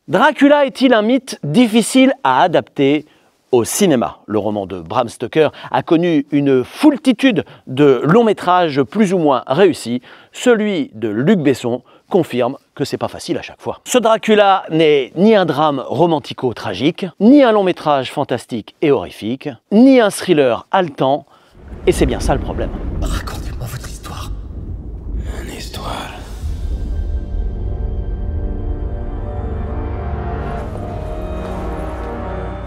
Dracula est-il un mythe difficile à adapter au cinéma? Le roman de Bram Stoker a connu une foultitude de longs métrages plus ou moins réussis. Celui de Luc Besson confirme que c'est pas facile à chaque fois. Ce Dracula n'est ni un drame romantico-tragique, ni un long métrage fantastique et horrifique, ni un thriller haletant, et c'est bien ça le problème. Racontez-moi votre histoire. Une histoire.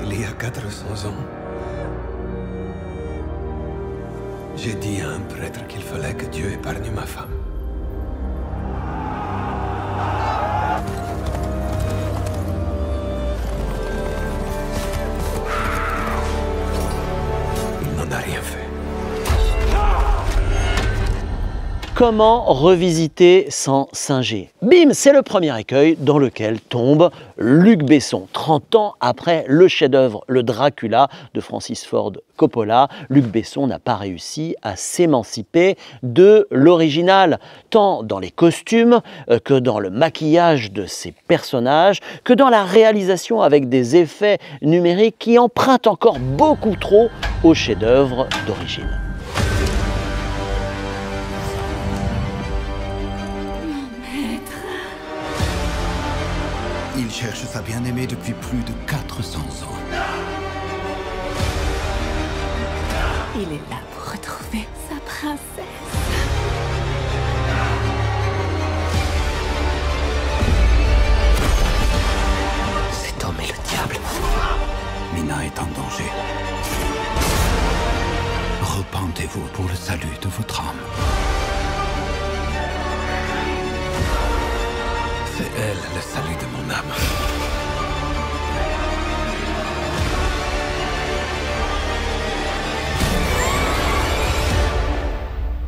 Il y a 400 ans, j'ai dit à un prêtre qu'il fallait que Dieu épargne ma femme. Il n'en a rien fait. Comment revisiter sans singer? Bim, c'est le premier écueil dans lequel tombe Luc Besson. 30 ans après le chef-d'œuvre Le Dracula de Francis Ford Coppola, Luc Besson n'a pas réussi à s'émanciper de l'original, tant dans les costumes que dans le maquillage de ses personnages, que dans la réalisation avec des effets numériques qui empruntent encore beaucoup trop au chef-d'œuvre d'origine. Il cherche sa bien-aimée depuis plus de 400 ans. Il est là pour retrouver sa princesse. Cet homme est le diable. Mina est en danger. Repentez-vous pour le salut de votre âme. C'est elle le salut de mon âme.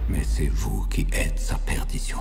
Mais c'est vous qui êtes sa perdition.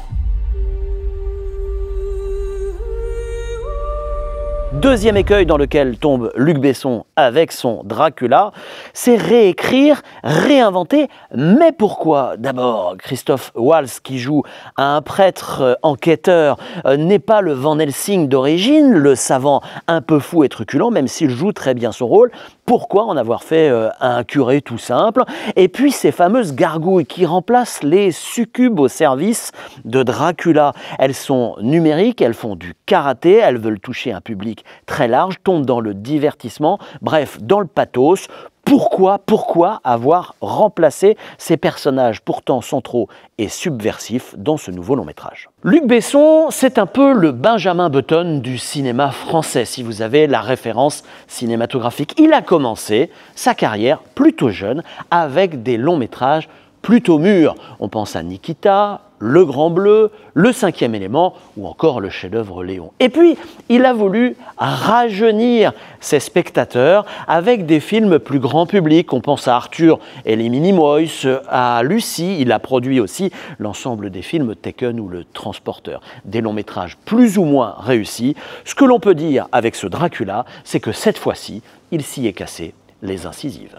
Deuxième écueil dans lequel tombe Luc Besson avec son Dracula, c'est réécrire, réinventer. Mais pourquoi? D'abord, Christophe Waltz, qui joue un prêtre enquêteur, n'est pas le Van Helsing d'origine, le savant un peu fou et truculent, même s'il joue très bien son rôle. Pourquoi en avoir fait un curé tout simple? Et puis ces fameuses gargouilles qui remplacent les succubes au service de Dracula. Elles sont numériques, elles font du karaté, elles veulent toucher un public très large, tombent dans le divertissement, bref, dans le pathos. Pourquoi avoir remplacé ces personnages pourtant centraux et subversifs dans ce nouveau long métrage? Luc Besson, c'est un peu le Benjamin Button du cinéma français, si vous avez la référence cinématographique. Il a commencé sa carrière plutôt jeune avec des longs métrages plutôt mûrs. On pense à Nikita, Le Grand Bleu, Le Cinquième Élément ou encore le chef-d'œuvre Léon. Et puis, il a voulu rajeunir ses spectateurs avec des films plus grand public. On pense à Arthur et les Minimoys, à Lucie. Il a produit aussi l'ensemble des films Taken ou Le Transporteur. Des longs métrages plus ou moins réussis. Ce que l'on peut dire avec ce Dracula, c'est que cette fois-ci, il s'y est cassé les incisives.